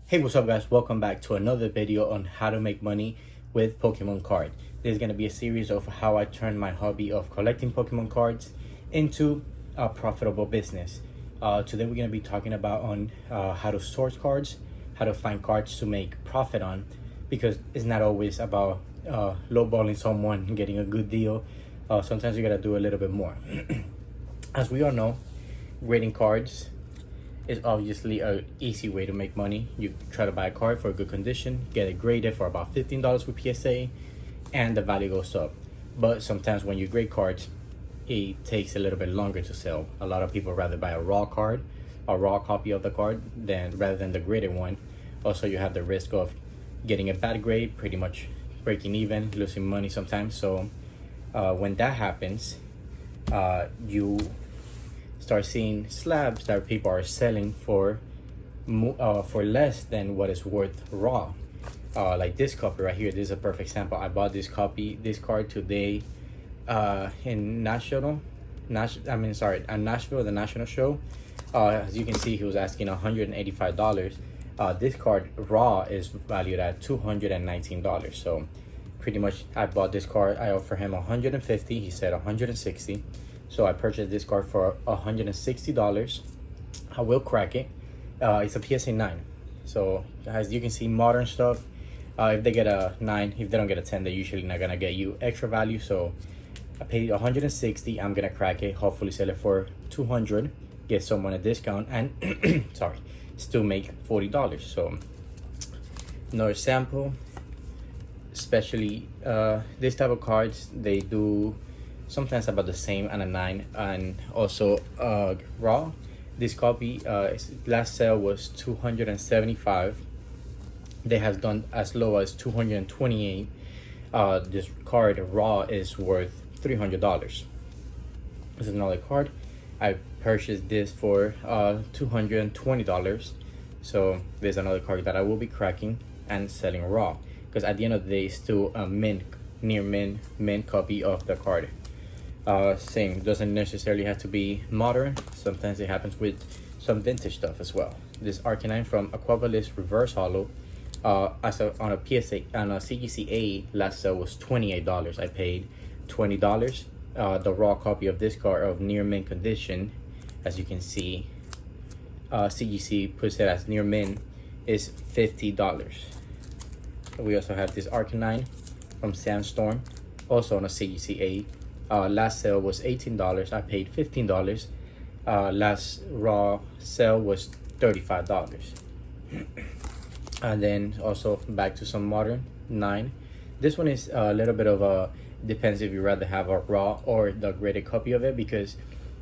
Hey, what's up guys? Welcome back to another video on how to make money with Pokemon card. This is going to be a series of how I turned my hobby of collecting Pokemon cards into a profitable business. Today we're going to be talking about on how to source cards, how to find cards to make profit on, because it's not always about lowballing someone and getting a good deal. Sometimes you got to do a little bit more. As we all know, grading cards is obviously a easy way to make money. You try to buy a card for a good condition, get it graded for about $15 with PSA, and the value goes up. But sometimes when you grade cards, it takes a little bit longer to sell. A lot of people rather buy a raw card, a raw copy of the card, rather than the graded one. Also, you have the risk of getting a bad grade, pretty much breaking even, losing money sometimes. So when that happens, you start seeing slabs that people are selling for less than what is worth raw. Like this copy right here, this is a perfect sample. I bought this card today in Nashville, the national show. As you can see, he was asking $185. This card raw is valued at $219. So pretty much I bought this card. I offered him $150. He said $160. So I purchased this card for $160. I will crack it. It's a PSA 9. So as you can see, modern stuff. If they get a 9, if they don't get a 10, they're usually not gonna get you extra value. So I paid $160. I'm gonna crack it. Hopefully sell it for $200. Get someone a discount and sorry, still make $40. So another sample. Especially this type of cards, they do sometimes about the same on a 9 and also raw. This copy last sale was $275. They have done as low as $228. This card raw is worth $300. This is another card. I purchased this for $220. So there's another card that I will be cracking and selling raw, because at the end of the day it's still a near mint copy of the card. Same, doesn't necessarily have to be modern. Sometimes it happens with some vintage stuff as well. This Arcanine from Aquabalist Reverse Holo, on a CGCA last sale was $28. I paid $20. The raw copy of this card of near mint condition, as you can see, CGC puts it as near mint, is $50. We also have this Arcanine from Sandstorm, also on a CGCA. Last sale was $18. I paid $15. Last raw sale was $35. And then also back to some modern 9. This one is a little bit of a depends if you rather have a raw or the graded copy of it, because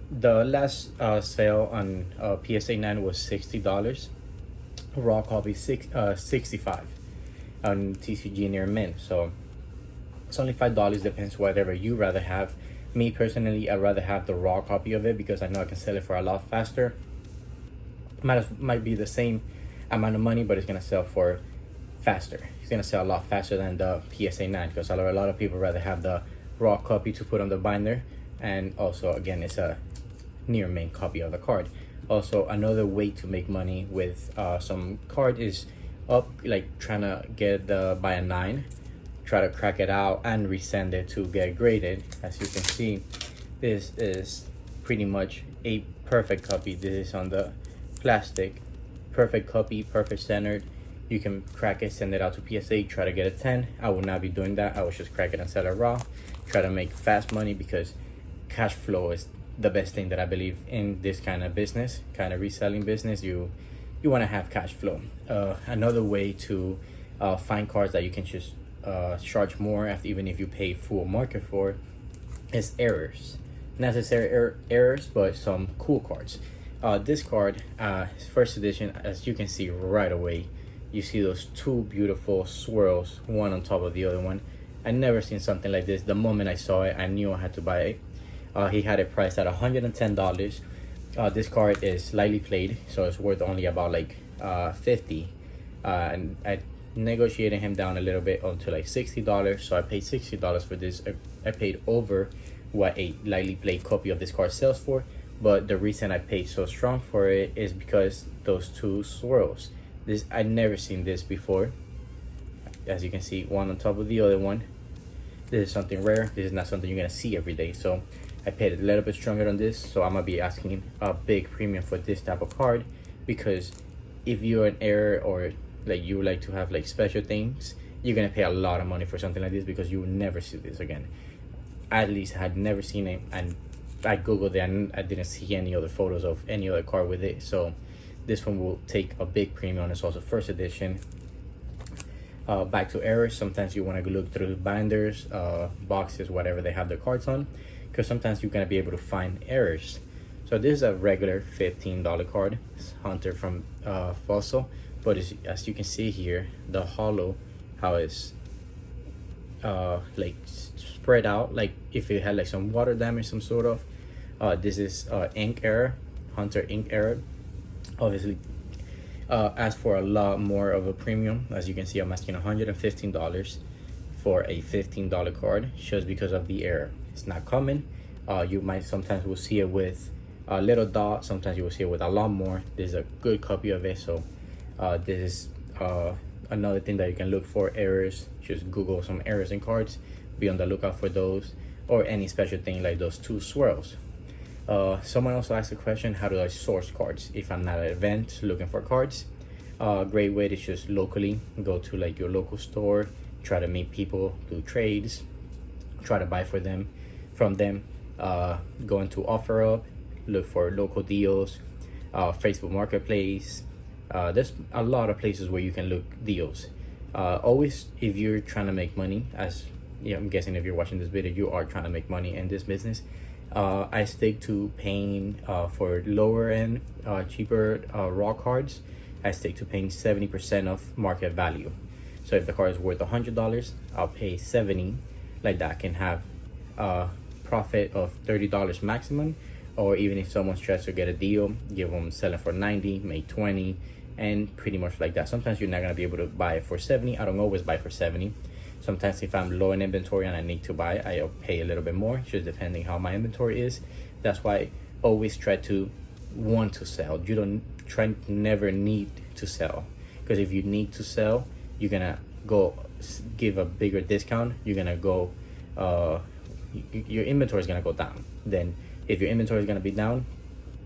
the last sale on PSA 9 was $60. Raw copy $65 on TCG near mint. So it's only $5. Depends whatever you rather have. Me personally, I'd rather have the raw copy of it because I know I can sell it for a lot faster. Might be the same amount of money, but it's gonna sell for faster. It's gonna sell a lot faster than the PSA 9, because a lot of people rather have the raw copy to put on the binder, and also again it's a near mint copy of the card. Also, another way to make money with some card is trying to get buy a 9, try to crack it out and resend it to get graded. As you can see, this is pretty much a perfect copy. This is on the plastic, perfect copy, perfect standard. You can crack it, send it out to PSA, try to get a 10. I would not be doing that. I would just crack it and sell it raw, try to make fast money, because cash flow is the best thing that I believe in this kind of business, kind of reselling business. You want to have cash flow. Another way to find cards that you can just charge more after, even if you pay full market for, is errors. Necessary errors, but some cool cards. This card, first edition, as you can see right away, you see those two beautiful swirls, one on top of the other one. I never seen something like this. The moment I saw it, I knew I had to buy it. He had it priced at $110. This card is lightly played, so it's worth only about $50. And I negotiated him down a little bit onto $60. So I paid $60 for this. I paid over what a lightly played copy of this card sells for. But the reason I paid so strong for it is because those two swirls. This, I never seen this before. As you can see, one on top of the other one. This is something rare. This is not something you're gonna see every day. So I paid a little bit stronger on this. So I'm gonna be asking a big premium for this type of card, because if you're an heir or like you would like to have like special things, you're gonna pay a lot of money for something like this, because you will never see this again. I at least had never seen it, and I googled it and I didn't see any other photos of any other card with it. So this one will take a big premium. It's also first edition. Back to errors, sometimes you want to look through binders, boxes, whatever they have their cards on, because sometimes you're going to be able to find errors. So this is a regular $15 card. It's Hunter from Fossil, but as you can see here, the hollow, how it's like spread out, like if it had like some water damage, some sort of. This is ink error, Hunter ink error. Obviously asked for a lot more of a premium. As you can see, I'm asking $115 for a $15 card, just because of the error. It's not common. You might sometimes will see it with a little dot, sometimes you will see it with a lot more. There's a good copy of it. So this is another thing that you can look for, errors. Just Google some errors in cards, be on the lookout for those, or any special thing like those two swirls. Someone also asked a question, how do I source cards if I'm not at an event looking for cards? Great way to just locally go to like your local store, try to meet people, do trades, try to buy from them, go into OfferUp, look for local deals, Facebook Marketplace. There's a lot of places where you can look deals. Always, if you're trying to make money, as I'm guessing if you're watching this video, you are trying to make money in this business. I stick to paying for lower end, cheaper raw cards. I stick to paying 70% of market value. So if the card is worth $100, I'll pay 70. Like that, I can have a profit of $30 maximum. Or even if someone tries to get a deal, give them selling for 90, make 20, and pretty much like that. Sometimes you're not gonna be able to buy it for 70. I don't always buy for 70. Sometimes if I'm low in inventory and I need to buy, I'll pay a little bit more, just depending how my inventory is. That's why I always try to want to sell. You don't try to never need to sell, because if you need to sell, you're gonna go give a bigger discount. You're gonna go, your inventory is gonna go down. Then if your inventory is gonna be down,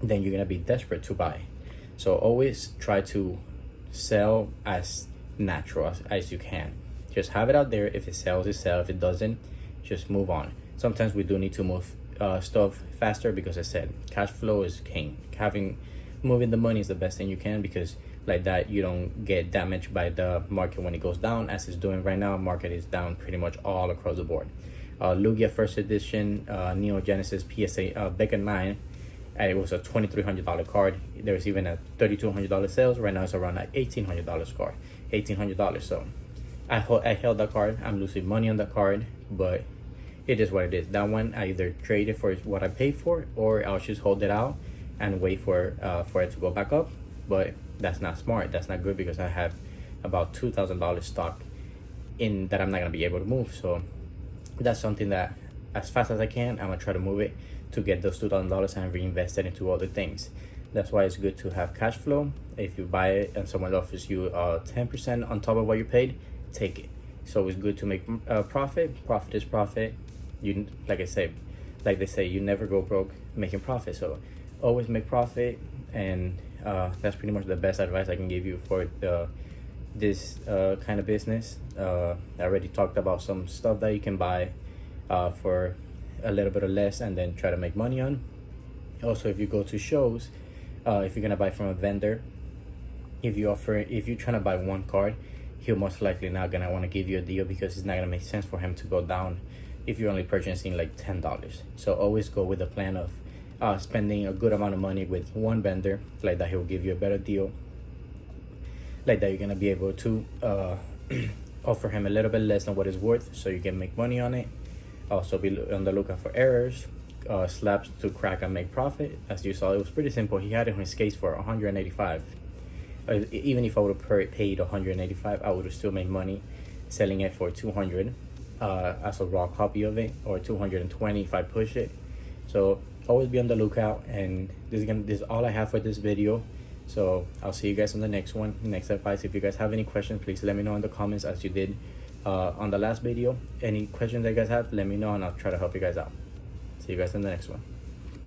then you're gonna be desperate to buy. So always try to sell as natural as you can. Just have it out there. If it sells, it sells. If it doesn't, just move on. Sometimes we do need to move stuff faster, because I said cash flow is king. Moving the money is the best thing you can, because like that you don't get damaged by the market when it goes down, as it's doing right now. Market is down pretty much all across the board. Lugia first edition, Neo Genesis PSA Beckon 9. It was a $2,300 card. There was even a $3,200 sales. Right now it's around an $1,800 card. $1,800. So I held that card. I'm losing money on that card, but it is what it is. That one I either trade it for what I paid for, or I'll just hold it out and wait for it to go back up. But that's not smart. That's not good, because I have about $2,000 stock in that I'm not gonna be able to move. So that's something that as fast as I can, I'm gonna try to move it to get those $2,000 and reinvest it into other things. That's why it's good to have cash flow. If you buy it and someone offers you 10% on top of what you paid, take it. So it's good to make profit. Profit is profit. You, like they say, you never go broke making profit. So always make profit, and that's pretty much the best advice I can give you for this kind of business. I already talked about some stuff that you can buy for a little bit or less, and then try to make money on. Also, if you go to shows, if you're gonna buy from a vendor, if you're trying to buy one card, he'll most likely not gonna want to give you a deal, because it's not gonna make sense for him to go down if you're only purchasing like $10. So always go with a plan of spending a good amount of money with one vendor. Like that, he'll give you a better deal. Like that, you're gonna be able to offer him a little bit less than what it's worth, so you can make money on it. Also be on the lookout for errors, slaps to crack and make profit. As you saw, it was pretty simple. He had it on his case for $185. Even if I would have paid $185, I would have still made money selling it for $200 as a raw copy of it, or $220 if I push it. So always be on the lookout. And this is all I have for this video. So I'll see you guys on the next one, next advice. If you guys have any questions, please let me know in the comments as you did on the last video. Any questions that you guys have, let me know and I'll try to help you guys out. See you guys in the next one.